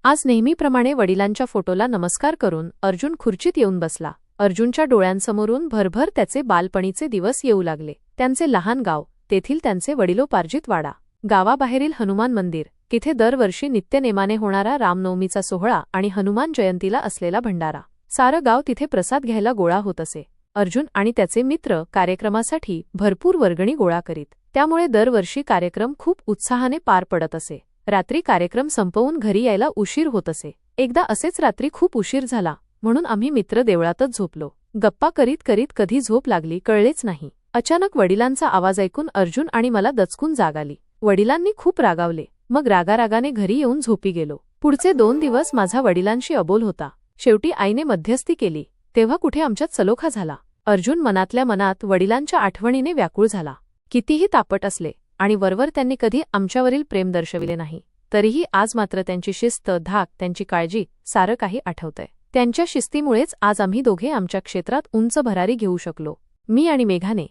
आज नेहमीप्रमाणे वडिलांच्या फोटोला नमस्कार करून अर्जुन खुर्चीत येऊन बसला. अर्जुनच्या डोळ्यांसमोरून भरभर त्याचे बालपणीचे दिवस येऊ लागले. त्यांचे लहान गाव, तेथील त्यांचे वडिलोपार्जित वाडा, गावाबाहेरील हनुमान मंदिर, तिथे दरवर्षी नित्यनेमाने होणारा रामनवमीचा सोहळा आणि हनुमान जयंतीला असलेला भंडारा. सारं गाव तिथे प्रसाद घ्यायला गोळा होत असे. अर्जुन आणि त्याचे मित्र कार्यक्रमासाठी भरपूर वर्गणी गोळा करीत, त्यामुळे दरवर्षी कार्यक्रम खूप उत्साहाने पार पडत असे. रात्री कार्यक्रम संपवून घरी यायला उशीर होत असे. एकदा असेच रात्री खूप उशीर झाला, म्हणून आम्ही मित्र देवळातच झोपलो. गप्पा करीत करीत कधी झोप लागली कळलेच नाही. अचानक वडिलांचा आवाज ऐकून अर्जुन आणि मला दचकून जाग आली. वडिलांनी खूप रागावले. मग रागारागाने घरी येऊन झोपी गेलो. पुढचे 2 दिवस माझा वडिलांशी अबोल होता. शेवटी आईने मध्यस्थी केली, तेव्हा कुठे आमच्यात सलोखा झाला. अर्जुन मनातल्या मनात वडिलांच्या आठवणीने व्याकुळ झाला. कितीही तापट असले आणि वरवर त्यांनी कधी आमच्यावरील प्रेम दर्शविले नाही, तरीही आज मात्र त्यांची शिस्त, धाक, त्यांची काळजी सारं काही आठवतंय. त्यांच्या शिस्तीमुळेच आज आम्ही दोघे आमच्या क्षेत्रात उंच भरारी घेऊ शकलो. मी आणि मेघाने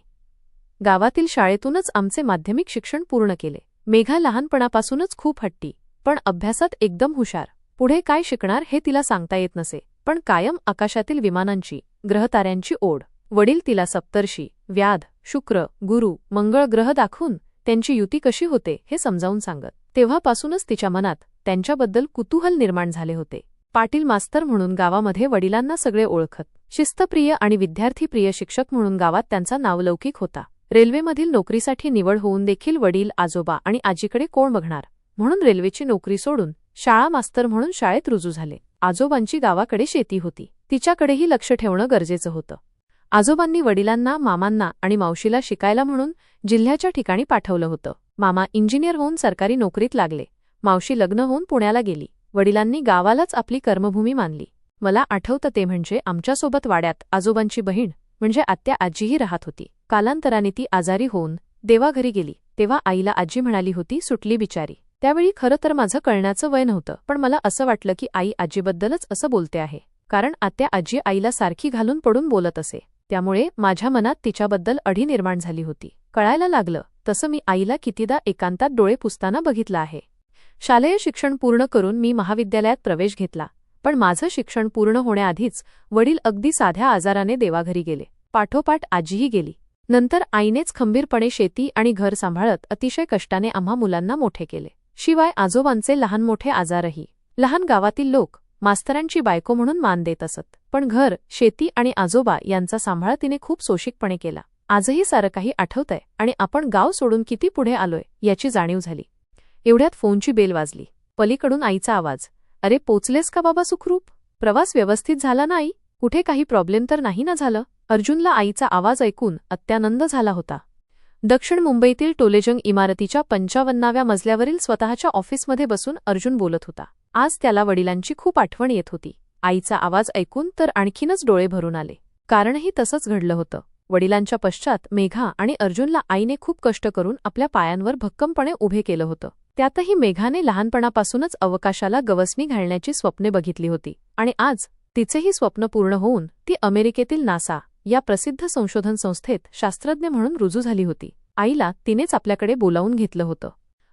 गावातील शाळेतूनच आमचे माध्यमिक शिक्षण पूर्ण केले. मेघा लहानपणापासूनच खूप हट्टी, पण अभ्यासात एकदम हुशार. पुढे काय शिकणार हे तिला सांगता येत नसे, पण कायम आकाशातील विमानांची, ग्रहताऱ्यांची ओढ. वडील तिला सप्तर्षी, व्याध, शुक्र, गुरु, मंगळ ग्रह दाखवून त्यांची युती कशी होते हे समजावून सांगत. तेव्हापासूनच तिच्या मनात त्यांच्याबद्दल कुतूहल निर्माण झाले होते. पाटील मास्तर म्हणून गावामध्ये वडिलांना सगळे ओळखत. शिस्तप्रिय आणि विद्यार्थीप्रिय शिक्षक म्हणून गावात त्यांचा नावलौकिक होता. रेल्वेमधील नोकरीसाठी निवड होऊन देखील वडील, आजोबा आणि आजीकडे कोण बघणार म्हणून रेल्वेची नोकरी सोडून शाळा मास्तर म्हणून शाळेत रुजू झाले. आजोबांची गावाकडे शेती होती, तिच्याकडेही लक्ष ठेवणं गरजेचं होतं. आजोबांनी वडिलांना, मामांना आणि मावशीला शिकायला म्हणून जिल्ह्याच्या ठिकाणी पाठवलं होतं. मामा इंजिनियर होऊन सरकारी नोकरीत लागले. मावशी लग्न होऊन पुण्याला गेली. वडिलांनी गावालाच आपली कर्मभूमी मानली. मला आठवतं ते म्हणजे आमच्यासोबत वाड्यात आजोबांची बहीण म्हणजे आत्या आजीही राहत होती. कालांतराने ती आजारी होऊन देवाघरी गेली, तेव्हा आईला आजी म्हणाली होती, सुटली बिचारी. त्यावेळी खरं तर माझं कळण्याचं वय नव्हतं, पण मला असं वाटलं की आई आजीबद्दलच असं बोलते आहे, कारण आत्या आजी आईला सारखी घालून पडून बोलत असे. त्यामुळे माझ्या मनात तिच्याबद्दल अढी निर्माण झाली होती. कळायला लागलं तसं मी आईला कितीदा एकांतात डोळे पुसताना बघितलं आहे. शालेय शिक्षण पूर्ण करून मी महाविद्यालयात प्रवेश घेतला, पण माझं शिक्षण पूर्ण होण्याआधीच वडील अगदी साध्या आजाराने देवाघरी गेले. पाठोपाठ आजीही गेली. नंतर आईनेच खंबीरपणे शेती आणि घर सांभाळत अतिशय कष्टाने आम्हा मुलांना मोठे केले. शिवाय आजोबांचे लहान मोठे आजारही लहान गावातील लोक मास्तरांची बायको म्हणून मान देत असत, पण घर, शेती आणि आजोबा यांचा सांभाळ तिने खूप सोशिकपणे केला. आजही सारं काही आठवतंय आणि आपण गाव सोडून किती पुढे आलोय याची जाणीव झाली. एवढ्यात फोनची बेल वाजली. पलीकडून आईचा आवाज, अरे पोचलेस का बाबा सुखरूप? प्रवास व्यवस्थित झाला ना आई? कुठे काही प्रॉब्लेम तर नाही ना झालं? अर्जुनला आईचा आवाज ऐकून अत्यानंद झाला होता. दक्षिण मुंबईतील टोलेजंग इमारतीच्या 55व्या मजल्यावरील स्वतःच्या ऑफिसमध्ये बसून अर्जुन बोलत होता. आज त्याला वडिलांची खूप आठवण येत होती. आईचा आवाज ऐकून तर आणखीनच डोळे भरून आले. कारणही तसंच घडलं होतं. वडिलांच्या पश्चात मेघा आणि अर्जुनला आईने खूप कष्ट करून आपल्या पायांवर भक्कमपणे उभे केलं होतं. त्यातही मेघाने लहानपणापासूनच अवकाशाला गवसणी घालण्याची स्वप्ने बघितली होती आणि आज तिचेही स्वप्न पूर्ण होऊन ती अमेरिकेतील नासा या प्रसिद्ध संशोधन संस्थेत शास्त्रज्ञ म्हणून रुजू झाली होती. आईला तिनेच आपल्याकडे बोलावून घेतलं होतं.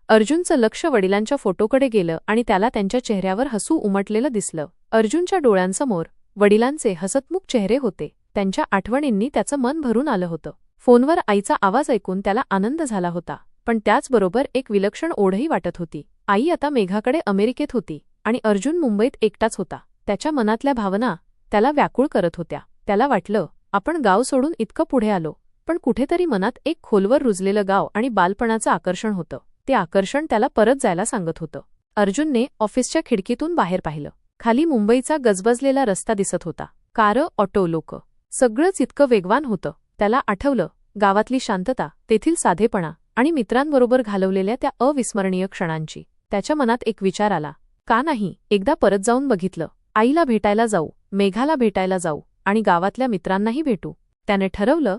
अर्जुनचं लक्ष वडिलांच्या फोटोकडे गेलं आणि त्याला त्यांच्या चेहऱ्यावर हसू उमटलेलं दिसलं. अर्जुनच्या डोळ्यांसमोर वडिलांचे हसतमुख चेहरे होते. त्यांच्या आठवणींनी त्याचं मन भरून आलं होतं. फोनवर आईचा आवाज ऐकून त्याला आनंद झाला होता, पण त्याचबरोबर एक विलक्षण ओढही वाटत होती. आई आता मेघाकडे अमेरिकेत होती आणि अर्जुन मुंबईत एकटाच होता. त्याच्या मनातल्या भावना त्याला व्याकुळ करत होत्या. त्याला वाटलं, आपण गाव सोडून इतकं पुढे आलो, पण कुठेतरी मनात एक खोलवर रुजलेलं गाव आणि बालपणाचं आकर्षण होतं. ते आकर्षण त्याला परत जायला सांगत होतं. अर्जुनने ऑफिसच्या खिडकीतून बाहेर पाहिलं. खाली मुंबईचा गजबजलेला रस्ता दिसत होता. कारं, ऑटो, लोक, सगळंच इतकं वेगवान होतं. त्याला आठवलं गावातली शांतता, तेथील साधेपणा आणि मित्रांबरोबर घालवलेल्या त्या अविस्मरणीय क्षणांची. त्याच्या मनात एक विचार आला, का नाही एकदा परत जाऊन बघितलं? आईला भेटायला जाऊ, मेघाला भेटायला जाऊ आणि गावातल्या मित्रांनाही भेटू. त्याने ठरवलं,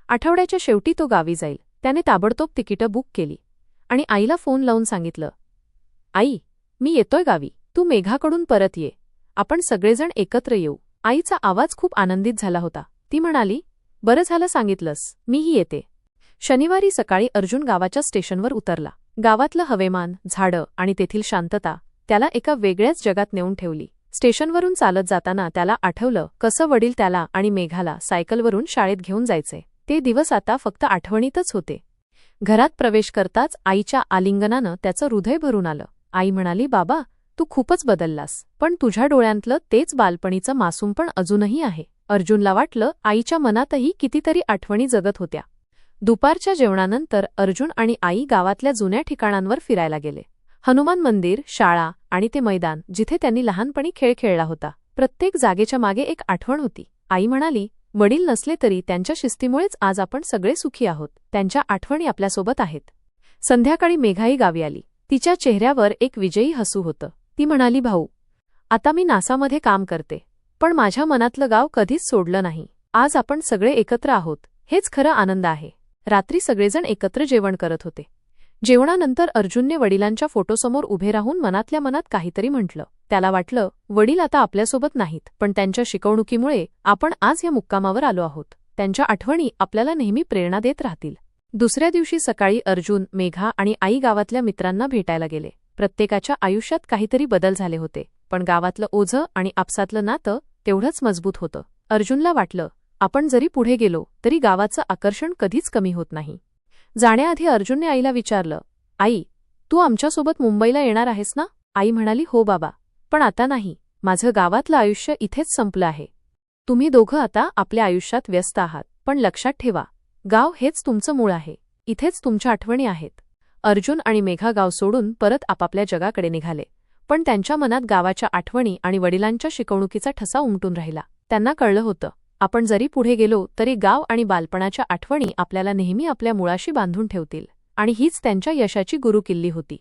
आठवड्याच्या शेवटी तो गावी जाईल. त्याने ताबडतोब तिकीटं बुक केली आणि आईला फोन लावून सांगितलं, आई, मी येतोय गावी, तू मेघाकडून परत ये, आपण सगळेजण एकत्र येऊ. आईचा आवाज खूप आनंदित झाला होता. ती म्हणाली, बरं झालं सांगितलंस, मीही येते. शनिवारी सकाळी अर्जुन गावाच्या स्टेशनवर उतरला. गावातलं हवेमान, झाडं आणि तेथील शांतता त्याला एका वेगळ्याच जगात नेऊन ठेवली. स्टेशनवरून चालत जाताना त्याला आठवलं कसं वडील त्याला आणि मेघाला सायकलवरून शाळेत घेऊन जायचे. ते दिवस आता फक्त आठवणीतच होते. घरात प्रवेश करताच आईच्या आलिंगनानं त्याचं हृदय भरून आलं. आई म्हणाली, बाबा, तू खूपच बदललास, पण तुझ्या डोळ्यांतलं तेच बालपणीचं मासूमपण अजूनही आहे. अर्जुनला वाटलं आईच्या मनातही कितीतरी आठवणी जगत होत्या. दुपारच्या जेवणानंतर अर्जुन आणि आई गावातल्या जुन्या ठिकाणांवर फिरायला गेले. हनुमान मंदिर, शाळा आणि ते मैदान जिथे त्यांनी लहानपणी खेळ खेळला होता. प्रत्येक जागेच्या मागे एक आठवण होती. आई म्हणाली, वडील नसले तरी त्यांच्या शिस्तीमुळेच आज आपण सगळे सुखी आहोत. त्यांच्या आठवणी आपल्यासोबत आहेत. संध्याकाळी मेघाई गावी आली. तिच्या चेहऱ्यावर एक विजयी हसू होतं. ती म्हणाली, भाऊ, आता मी नासामध्ये काम करते, पण माझ्या मनातलं गाव कधीच सोडलं नाही. आज आपण सगळे एकत्र आहोत, हेच खरं आनंद आहे. रात्री सगळेजण एकत्र जेवण करत होते. जेवणानंतर अर्जुनने वडिलांच्या फोटोसमोर उभे राहून मनातल्या मनात काहीतरी म्हटलं. त्याला वाटलं, वडील आता आपल्यासोबत नाहीत, पण त्यांच्या शिकवणुकीमुळे आपण आज या मुक्कामावर आलो आहोत. त्यांच्या आठवणी आपल्याला नेहमी प्रेरणा देत राहतील. दुसऱ्या दिवशी सकाळी अर्जुन, मेघा आणि आई गावातल्या मित्रांना भेटायला गेले. प्रत्येकाच्या आयुष्यात काहीतरी बदल झाले होते, पण गावातलं ओझं आणि आपसातलं नातं तेवढंच मजबूत होतं. अर्जुनला वाटलं, आपण जरी पुढे गेलो तरी गावाचं आकर्षण कधीच कमी होत नाही. जाण्याआधी अर्जुनने आईला विचारलं, आई, तू आमच्यासोबत मुंबईला येणार आहेस ना? आई म्हणाली, हो बाबा, पण आता नाही. माझं गावातलं आयुष्य इथेच संपलं आहे. तुम्ही दोघं आता आपल्या आयुष्यात व्यस्त आहात, पण लक्षात ठेवा, गाव हेच तुमचं मूळ आहे. इथेच तुमच्या आठवणी आहेत. अर्जुन आणि मेघा गाव सोडून परत आपापल्या जगाकडे निघाले, पण त्यांच्या मनात गावाच्या आठवणी आणि वडिलांच्या शिकवणुकीचा ठसा उमटून राहिला. त्यांना कळलं होतं, आपण जरी पुढे गेलो तरी गाव आणि बालपणाच्या आठवणी आपल्याला नेहमी आपल्या मुळाशी बांधून ठेवतील, आणि हीच त्यांच्या यशाची गुरुकिल्ली होती.